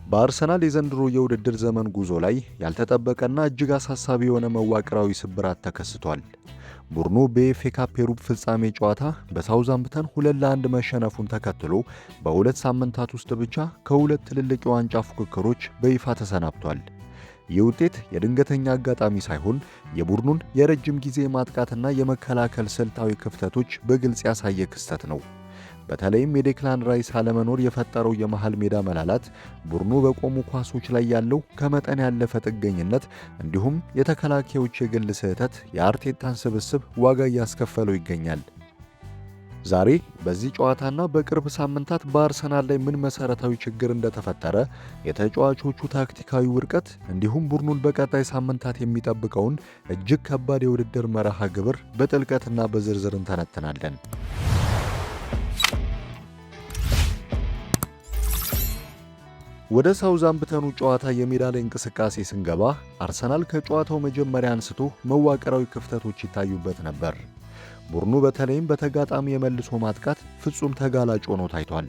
በአርሰናል የዘንድሮ የውድድር ዘመን ጉዞ ላይ ያልተጠበቀና እጅግ አሳሳቢ የሆነ መዋቅራዊ ስብራት ተከስቷል። ቡድኑ በኤፍኤ ካፕ የሩብ ፍጻሜ ጨዋታ በሳውዛምፕተን 2-1 መሸነፉን ተከትሎ በሁለት ሳምንታት ውስጥ ብቻ ከሁለት ትልልቅ የዋንጫ ፉክክሮች በይፋ ተሰናብቷል። ይህ ውጤት የድንገተኛ አጋጣሚ ሳይሆን የቡድኑን የረጅም ጊዜ ማጥቃትና የመከላከል ስልታዊ ክፍተቶች በግልጽ ያሳየ ክስተት ነው። በተለይም የዴክላን ራይስ አለመኖር የፈጠረው የመሃል ሜዳ መላላት፣ ቡድኑ በቆሙ ኳሶች ላይ ያለው ከመጠን ያለፈ ጥገኝነት እንዲሁም የተከላካዮች የግል ስህተት የአርቴታን ስብስብ ዋጋ እያስከፈለው ይገኛል። ዛሬ በዚህ ጨዋታና በቅርብ ሳምንታት በአርሰናል ላይ ምን መሰረታዊ ችግር እንደተፈጠረ፣ የተጫዋቾቹ ታክቲካዊ ውድቀት እንዲሁም ቡድኑን በቀጣይ ሳምንታት የሚጠብቀውን እጅግ ከባድ የውድድር መርሃ ግብር በጥልቀትና በዝርዝር እንተነትናለን። ወደ ሳውዛምፕተኑ ጨዋታ የሜዳ ላይ እንቅስቃሴ ስንገባ አርሰናል ከጨዋታው መጀመሪያ አንስቶ መዋቅራዊ ክፍተቶች ይታዩበት ነበር። ቡድኑ በተለይም በተጋጣሚ የመልሶ ማጥቃት ፍጹም ተጋላጭ ሆኖ ታይቷል።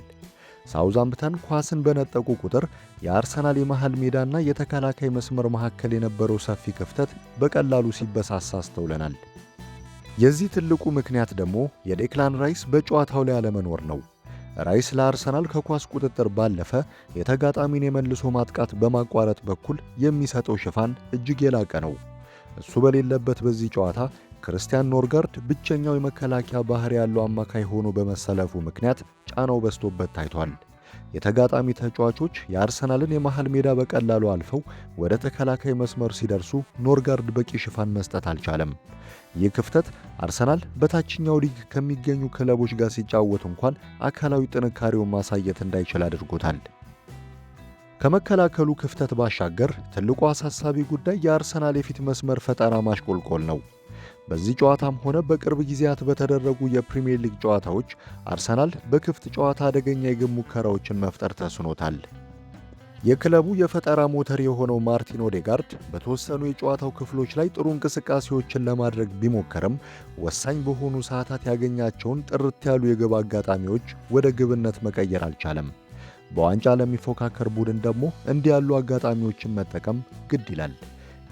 ሳውዛምፕተን ኳስን በነጠቁ ቁጥር የአርሰናል የመሃል ሜዳና የተከላካይ መስመር መካከል የነበረው ሰፊ ክፍተት በቀላሉ ሲበሳሳ አስተውለናል። የዚህ ትልቁ ምክንያት ደግሞ የዴክላን ራይስ በጨዋታው ላይ አለመኖር ነው። ራይስ ለአርሰናል ከኳስ ቁጥጥር ባለፈ የተጋጣሚን የመልሶ ማጥቃት በማቋረጥ በኩል የሚሰጠው ሽፋን እጅግ የላቀ ነው። እሱ በሌለበት በዚህ ጨዋታ ክርስቲያን ኖርጋርድ ብቸኛው የመከላከያ ባህሪ ያለው አማካይ ሆኖ በመሰለፉ ምክንያት ጫናው በዝቶበት ታይቷል። የተጋጣሚ ተጫዋቾች የአርሰናልን የመሃል ሜዳ በቀላሉ አልፈው ወደ ተከላካይ መስመር ሲደርሱ ኖርጋርድ በቂ ሽፋን መስጠት አልቻለም። ይህ ክፍተት አርሰናል በታችኛው ሊግ ከሚገኙ ክለቦች ጋር ሲጫወት እንኳን አካላዊ ጥንካሬውን ማሳየት እንዳይችል አድርጎታል። ከመከላከሉ ክፍተት ባሻገር ትልቁ አሳሳቢ ጉዳይ የአርሰናል የፊት መስመር ፈጠራ ማሽቆልቆል ነው። በዚህ ጨዋታም ሆነ በቅርብ ጊዜያት በተደረጉ የፕሪሚየር ሊግ ጨዋታዎች አርሰናል በክፍት ጨዋታ አደገኛ የግብ ሙከራዎችን መፍጠር ተስኖታል። የክለቡ የፈጠራ ሞተር የሆነው ማርቲን ኦዴጋርድ በተወሰኑ የጨዋታው ክፍሎች ላይ ጥሩ እንቅስቃሴዎችን ለማድረግ ቢሞከርም ወሳኝ በሆኑ ሰዓታት ያገኛቸውን ጥርት ያሉ የግብ አጋጣሚዎች ወደ ግብነት መቀየር አልቻለም። በዋንጫ ለሚፎካከር ቡድን ደግሞ እንዲህ ያሉ አጋጣሚዎችን መጠቀም ግድ ይላል።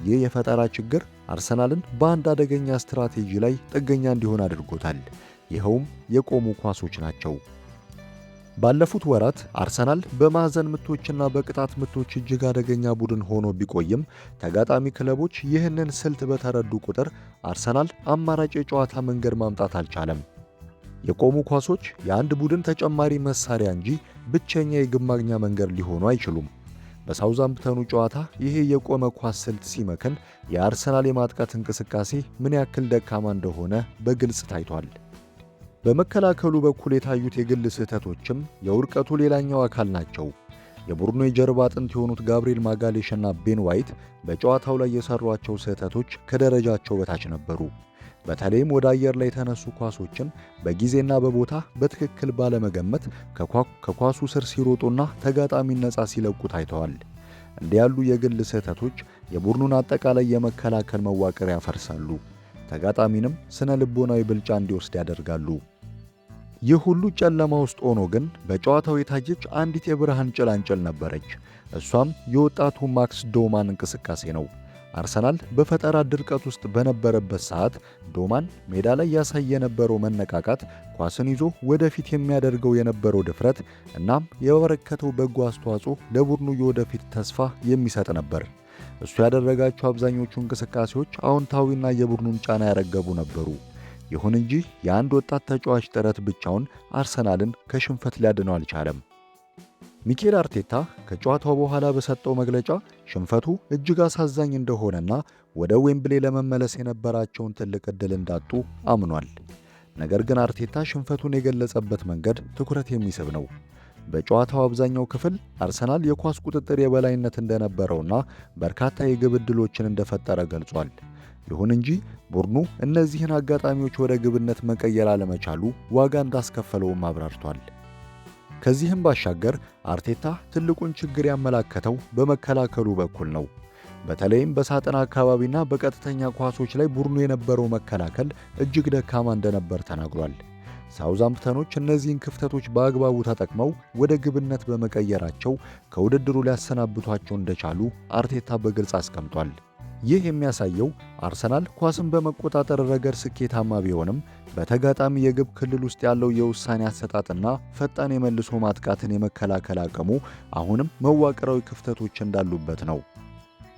ይህ የፈጠራ ችግር አርሰናልን በአንድ አደገኛ ስትራቴጂ ላይ ጥገኛ እንዲሆን አድርጎታል። ይኸውም የቆሙ ኳሶች ናቸው። ባለፉት ወራት አርሰናል በማዕዘን ምቶችና በቅጣት ምቶች እጅግ አደገኛ ቡድን ሆኖ ቢቆይም ተጋጣሚ ክለቦች ይህንን ስልት በተረዱ ቁጥር አርሰናል አማራጭ የጨዋታ መንገድ ማምጣት አልቻለም። የቆሙ ኳሶች የአንድ ቡድን ተጨማሪ መሳሪያ እንጂ ብቸኛ የግብ ማግኛ መንገድ ሊሆኑ አይችሉም። በሳውዛምፕተኑ ጨዋታ ይሄ የቆመ ኳስ ስልት ሲመክን የአርሰናል የማጥቃት እንቅስቃሴ ምን ያክል ደካማ እንደሆነ በግልጽ ታይቷል። በመከላከሉ በኩል የታዩት የግል ስህተቶችም የውድቀቱ ሌላኛው አካል ናቸው። የቡድኑ የጀርባ አጥንት የሆኑት ጋብሪኤል ማጋሌሽና ቤን ዋይት በጨዋታው ላይ የሰሯቸው ስህተቶች ከደረጃቸው በታች ነበሩ። በተለይም ወደ አየር ላይ የተነሱ ኳሶችን በጊዜና በቦታ በትክክል ባለመገመት ከኳሱ ስር ሲሮጡና ተጋጣሚን ነፃ ሲለቁ ታይተዋል። እንዲህ ያሉ የግል ስህተቶች የቡድኑን አጠቃላይ የመከላከል መዋቅር ያፈርሳሉ፣ ተጋጣሚንም ስነ ልቦናዊ ብልጫ እንዲወስድ ያደርጋሉ። ይህ ሁሉ ጨለማ ውስጥ ሆኖ ግን በጨዋታው የታየች አንዲት የብርሃን ጭላንጭል ነበረች። እሷም የወጣቱ ማክስ ዶማን እንቅስቃሴ ነው። አርሰናል በፈጠራ ድርቀት ውስጥ በነበረበት ሰዓት ዶማን ሜዳ ላይ ያሳየ የነበረው መነቃቃት፣ ኳስን ይዞ ወደፊት የሚያደርገው የነበረው ድፍረት እናም የበረከተው በጎ አስተዋጽኦ ለቡድኑ የወደፊት ተስፋ የሚሰጥ ነበር። እሱ ያደረጋቸው አብዛኞቹ እንቅስቃሴዎች አዎንታዊና የቡድኑን ጫና ያረገቡ ነበሩ። ይሁን እንጂ የአንድ ወጣት ተጫዋች ጥረት ብቻውን አርሰናልን ከሽንፈት ሊያድነው አልቻለም። ሚኬል አርቴታ ከጨዋታው በኋላ በሰጠው መግለጫ ሽንፈቱ እጅግ አሳዛኝ እንደሆነና ወደ ዌምብሌ ለመመለስ የነበራቸውን ትልቅ ዕድል እንዳጡ አምኗል። ነገር ግን አርቴታ ሽንፈቱን የገለጸበት መንገድ ትኩረት የሚስብ ነው። በጨዋታው አብዛኛው ክፍል አርሰናል የኳስ ቁጥጥር የበላይነት እንደነበረውና በርካታ የግብ ዕድሎችን እንደፈጠረ ገልጿል። ይሁን እንጂ ቡድኑ እነዚህን አጋጣሚዎች ወደ ግብነት መቀየር አለመቻሉ ዋጋ እንዳስከፈለውም አብራርቷል። ከዚህም ባሻገር አርቴታ ትልቁን ችግር ያመላከተው በመከላከሉ በኩል ነው። በተለይም በሳጥን አካባቢና በቀጥተኛ ኳሶች ላይ ቡድኑ የነበረው መከላከል እጅግ ደካማ እንደነበር ተናግሯል። ሳውዛምፕተኖች እነዚህን ክፍተቶች በአግባቡ ተጠቅመው ወደ ግብነት በመቀየራቸው ከውድድሩ ሊያሰናብቷቸው እንደቻሉ አርቴታ በግልጽ አስቀምጧል። ይህ የሚያሳየው አርሰናል ኳስን በመቆጣጠር ረገድ ስኬታማ ቢሆንም በተጋጣሚ የግብ ክልል ውስጥ ያለው የውሳኔ አሰጣጥና ፈጣን የመልሶ ማጥቃትን የመከላከል አቅሙ አሁንም መዋቅራዊ ክፍተቶች እንዳሉበት ነው።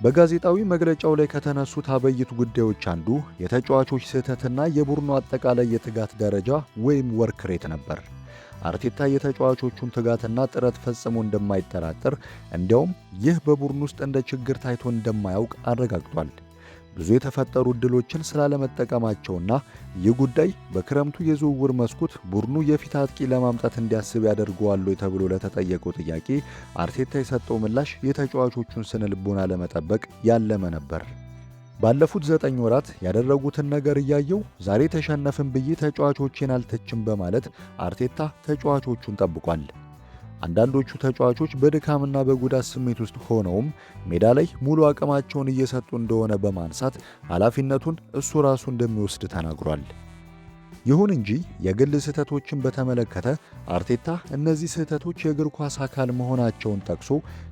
በጋዜጣዊ መግለጫው ላይ ከተነሱት አበይት ጉዳዮች አንዱ የተጫዋቾች ስህተትና የቡድኑ አጠቃላይ የትጋት ደረጃ ወይም ወርክ ሬት ነበር። አርቴታ የተጫዋቾቹን ትጋትና ጥረት ፈጽሞ እንደማይጠራጠር እንዲያውም ይህ በቡድን ውስጥ እንደ ችግር ታይቶ እንደማያውቅ አረጋግጧል። ብዙ የተፈጠሩ ዕድሎችን ስላለመጠቀማቸውና ይህ ጉዳይ በክረምቱ የዝውውር መስኮት ቡድኑ የፊት አጥቂ ለማምጣት እንዲያስብ ያደርገዋል ተብሎ ለተጠየቀው ጥያቄ አርቴታ የሰጠው ምላሽ የተጫዋቾቹን ስነ ልቦና ለመጠበቅ ያለመ ነበር። ባለፉት 9 ወራት ያደረጉትን ነገር እያየው ዛሬ ተሸነፍን ብዬ ተጫዋቾቼን አልተችም በማለት አርቴታ ተጫዋቾቹን ጠብቋል። አንዳንዶቹ ተጫዋቾች በድካምና በጉዳት ስሜት ውስጥ ሆነውም ሜዳ ላይ ሙሉ አቅማቸውን እየሰጡ እንደሆነ በማንሳት ኃላፊነቱን እሱ ራሱ እንደሚወስድ ተናግሯል። ይሁን እንጂ የግል ስህተቶችን በተመለከተ አርቴታ እነዚህ ስህተቶች የእግር ኳስ አካል መሆናቸውን ጠቅሶ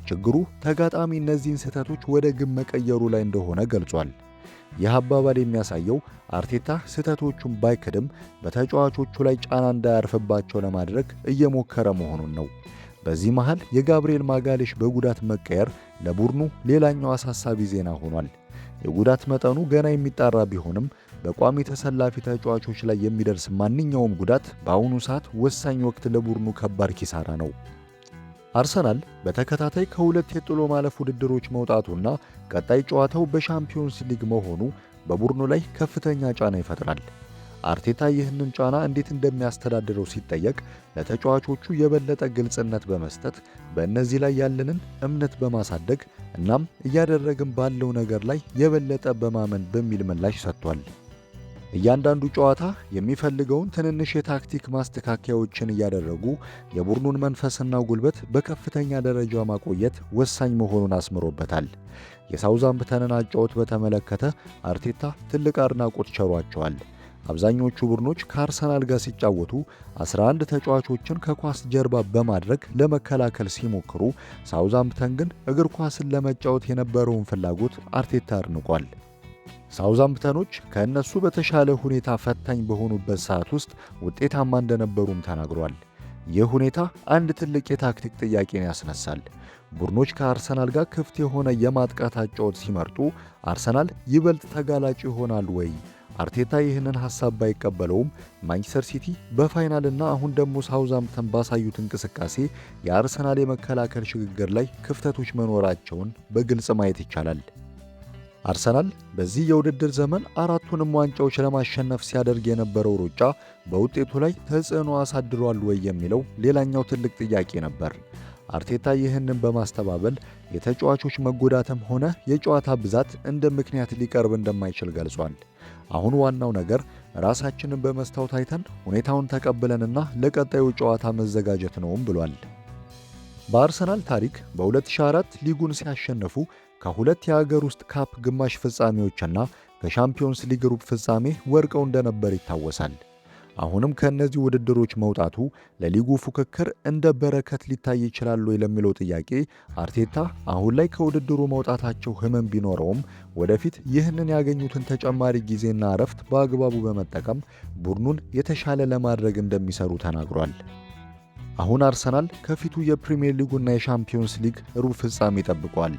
ችግሩ ተጋጣሚ እነዚህን ስህተቶች ወደ ግብ መቀየሩ ላይ እንደሆነ ገልጿል። ይህ አባባል የሚያሳየው አርቴታ ስህተቶቹን ባይክድም በተጫዋቾቹ ላይ ጫና እንዳያርፍባቸው ለማድረግ እየሞከረ መሆኑን ነው። በዚህ መሃል የጋብርኤል ማጋሌሽ በጉዳት መቀየር ለቡድኑ ሌላኛው አሳሳቢ ዜና ሆኗል። የጉዳት መጠኑ ገና የሚጣራ ቢሆንም በቋሚ ተሰላፊ ተጫዋቾች ላይ የሚደርስ ማንኛውም ጉዳት በአሁኑ ሰዓት ወሳኝ ወቅት ለቡድኑ ከባድ ኪሳራ ነው። አርሰናል በተከታታይ ከሁለት የጥሎ ማለፍ ውድድሮች መውጣቱና ቀጣይ ጨዋታው በሻምፒዮንስ ሊግ መሆኑ በቡድኑ ላይ ከፍተኛ ጫና ይፈጥራል። አርቴታ ይህንን ጫና እንዴት እንደሚያስተዳድረው ሲጠየቅ ለተጫዋቾቹ የበለጠ ግልጽነት በመስጠት በእነዚህ ላይ ያለንን እምነት በማሳደግ እናም እያደረግን ባለው ነገር ላይ የበለጠ በማመን በሚል ምላሽ ሰጥቷል። እያንዳንዱ ጨዋታ የሚፈልገውን ትንንሽ የታክቲክ ማስተካከያዎችን እያደረጉ የቡድኑን መንፈስና ጉልበት በከፍተኛ ደረጃ ማቆየት ወሳኝ መሆኑን አስምሮበታል። የሳውዛምፕተንን አጨዋወት በተመለከተ አርቴታ ትልቅ አድናቆት ቸሯቸዋል። አብዛኞቹ ቡድኖች ከአርሰናል ጋር ሲጫወቱ 11 ተጫዋቾችን ከኳስ ጀርባ በማድረግ ለመከላከል ሲሞክሩ፣ ሳውዛምፕተን ግን እግር ኳስን ለመጫወት የነበረውን ፍላጎት አርቴታ አድንቋል። ሳውዛምፕተኖች ከእነሱ በተሻለ ሁኔታ ፈታኝ በሆኑበት ሰዓት ውስጥ ውጤታማ እንደነበሩም ተናግሯል። ይህ ሁኔታ አንድ ትልቅ የታክቲክ ጥያቄን ያስነሳል። ቡድኖች ከአርሰናል ጋር ክፍት የሆነ የማጥቃት አጨዋወት ሲመርጡ አርሰናል ይበልጥ ተጋላጭ ይሆናል ወይ? አርቴታ ይህንን ሐሳብ ባይቀበለውም ማንቸስተር ሲቲ በፋይናልና አሁን ደግሞ ሳውዛምፕተን ባሳዩት እንቅስቃሴ የአርሰናል የመከላከል ሽግግር ላይ ክፍተቶች መኖራቸውን በግልጽ ማየት ይቻላል። አርሰናል በዚህ የውድድር ዘመን አራቱንም ዋንጫዎች ለማሸነፍ ሲያደርግ የነበረው ሩጫ በውጤቱ ላይ ተጽዕኖ አሳድሯል ወይ የሚለው ሌላኛው ትልቅ ጥያቄ ነበር። አርቴታ ይህንን በማስተባበል የተጫዋቾች መጎዳትም ሆነ የጨዋታ ብዛት እንደ ምክንያት ሊቀርብ እንደማይችል ገልጿል። አሁን ዋናው ነገር ራሳችንን በመስታወት አይተን ሁኔታውን ተቀብለንና ለቀጣዩ ጨዋታ መዘጋጀት ነውም ብሏል። በአርሰናል ታሪክ በ2004 ሊጉን ሲያሸንፉ ከሁለት የሀገር ውስጥ ካፕ ግማሽ ፍጻሜዎችና ከሻምፒዮንስ ሊግ ሩብ ፍጻሜ ወርቀው እንደነበር ይታወሳል። አሁንም ከእነዚህ ውድድሮች መውጣቱ ለሊጉ ፉክክር እንደ በረከት ሊታይ ይችላል ወይ ለሚለው ጥያቄ አርቴታ አሁን ላይ ከውድድሩ መውጣታቸው ሕመም ቢኖረውም ወደፊት ይህንን ያገኙትን ተጨማሪ ጊዜና እረፍት በአግባቡ በመጠቀም ቡድኑን የተሻለ ለማድረግ እንደሚሰሩ ተናግሯል። አሁን አርሰናል ከፊቱ የፕሪሚየር ሊጉና የሻምፒዮንስ ሊግ ሩብ ፍጻሜ ጠብቋል።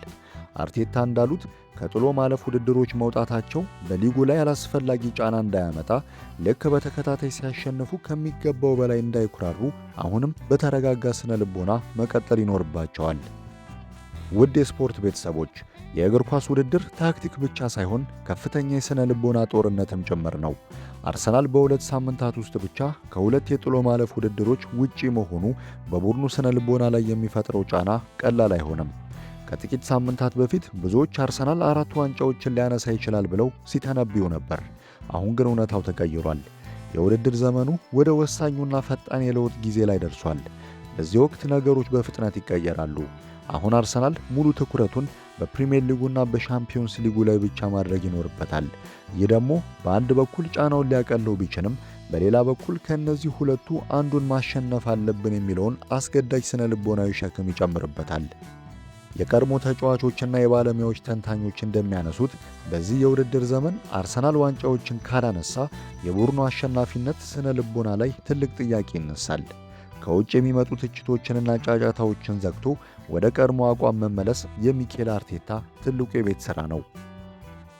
አርቴታ እንዳሉት ከጥሎ ማለፍ ውድድሮች መውጣታቸው በሊጉ ላይ አላስፈላጊ ጫና እንዳያመጣ፣ ልክ በተከታታይ ሲያሸንፉ ከሚገባው በላይ እንዳይኩራሩ አሁንም በተረጋጋ ስነ ልቦና መቀጠል ይኖርባቸዋል። ውድ የስፖርት ቤተሰቦች፣ የእግር ኳስ ውድድር ታክቲክ ብቻ ሳይሆን ከፍተኛ የስነ ልቦና ጦርነትም ጭምር ነው። አርሰናል በሁለት ሳምንታት ውስጥ ብቻ ከሁለት የጥሎ ማለፍ ውድድሮች ውጪ መሆኑ በቡድኑ ስነ ልቦና ላይ የሚፈጥረው ጫና ቀላል አይሆንም። ከጥቂት ሳምንታት በፊት ብዙዎች አርሰናል 4 ዋንጫዎችን ሊያነሳ ይችላል ብለው ሲተነብዩ ነበር። አሁን ግን እውነታው ተቀይሯል። የውድድር ዘመኑ ወደ ወሳኙና ፈጣን የለውጥ ጊዜ ላይ ደርሷል። በዚህ ወቅት ነገሮች በፍጥነት ይቀየራሉ። አሁን አርሰናል ሙሉ ትኩረቱን በፕሪሚየር ሊጉና በሻምፒዮንስ ሊጉ ላይ ብቻ ማድረግ ይኖርበታል። ይህ ደግሞ በአንድ በኩል ጫናውን ሊያቀለው ቢችልም፣ በሌላ በኩል ከእነዚህ ሁለቱ አንዱን ማሸነፍ አለብን የሚለውን አስገዳጅ ስነ ልቦናዊ ሸክም ይጨምርበታል። የቀድሞ ተጫዋቾችና የባለሙያዎች ተንታኞች እንደሚያነሱት በዚህ የውድድር ዘመን አርሰናል ዋንጫዎችን ካላነሳ የቡድኑ አሸናፊነት ስነ ልቦና ላይ ትልቅ ጥያቄ ይነሳል። ከውጭ የሚመጡ ትችቶችንና ጫጫታዎችን ዘግቶ ወደ ቀድሞ አቋም መመለስ የሚኬል አርቴታ ትልቁ የቤት ሥራ ነው።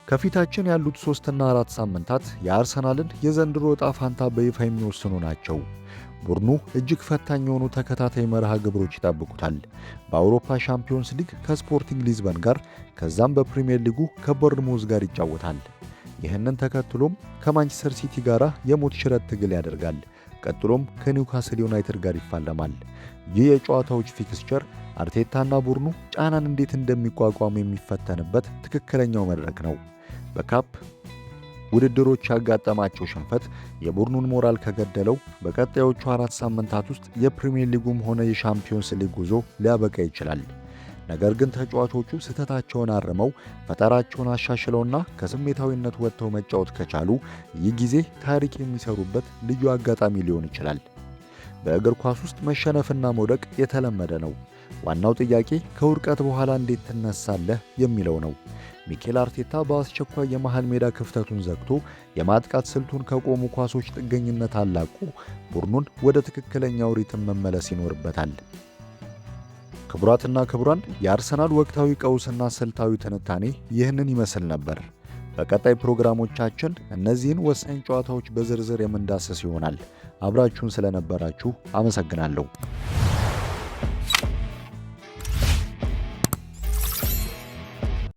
ከፊታችን ያሉት 3 እና 4 ሳምንታት የአርሰናልን የዘንድሮ ዕጣ ፋንታ በይፋ የሚወስኑ ናቸው። ቡድኑ እጅግ ፈታኝ የሆኑ ተከታታይ መርሃ ግብሮች ይጠብቁታል። በአውሮፓ ሻምፒዮንስ ሊግ ከስፖርቲንግ ሊዝበን ጋር፣ ከዛም በፕሪሚየር ሊጉ ከቦርንሞዝ ጋር ይጫወታል። ይህንን ተከትሎም ከማንቸስተር ሲቲ ጋር የሞት ሽረት ትግል ያደርጋል። ቀጥሎም ከኒውካስል ዩናይትድ ጋር ይፋለማል። ይህ የጨዋታዎች ፊክስቸር አርቴታና ቡድኑ ጫናን እንዴት እንደሚቋቋሙ የሚፈተንበት ትክክለኛው መድረክ ነው። በካፕ ውድድሮች ያጋጠማቸው ሽንፈት የቡድኑን ሞራል ከገደለው በቀጣዮቹ 4 ሳምንታት ውስጥ የፕሪሚየር ሊጉም ሆነ የሻምፒዮንስ ሊግ ጉዞ ሊያበቃ ይችላል። ነገር ግን ተጫዋቾቹ ስህተታቸውን አርመው ፈጠራቸውን አሻሽለውና ከስሜታዊነት ወጥተው መጫወት ከቻሉ ይህ ጊዜ ታሪክ የሚሰሩበት ልዩ አጋጣሚ ሊሆን ይችላል። በእግር ኳስ ውስጥ መሸነፍና መውደቅ የተለመደ ነው። ዋናው ጥያቄ ከውድቀት በኋላ እንዴት ትነሳለህ የሚለው ነው። ሚኬል አርቴታ በአስቸኳይ የመሃል ሜዳ ክፍተቱን ዘግቶ የማጥቃት ስልቱን ከቆሙ ኳሶች ጥገኝነት አላቆ ቡድኑን ወደ ትክክለኛው ሪትም መመለስ ይኖርበታል። ክቡራትና ክቡራን፣ የአርሰናል ወቅታዊ ቀውስና ስልታዊ ትንታኔ ይህንን ይመስል ነበር። በቀጣይ ፕሮግራሞቻችን እነዚህን ወሳኝ ጨዋታዎች በዝርዝር የምንዳስስ ይሆናል። አብራችሁን ስለነበራችሁ አመሰግናለሁ።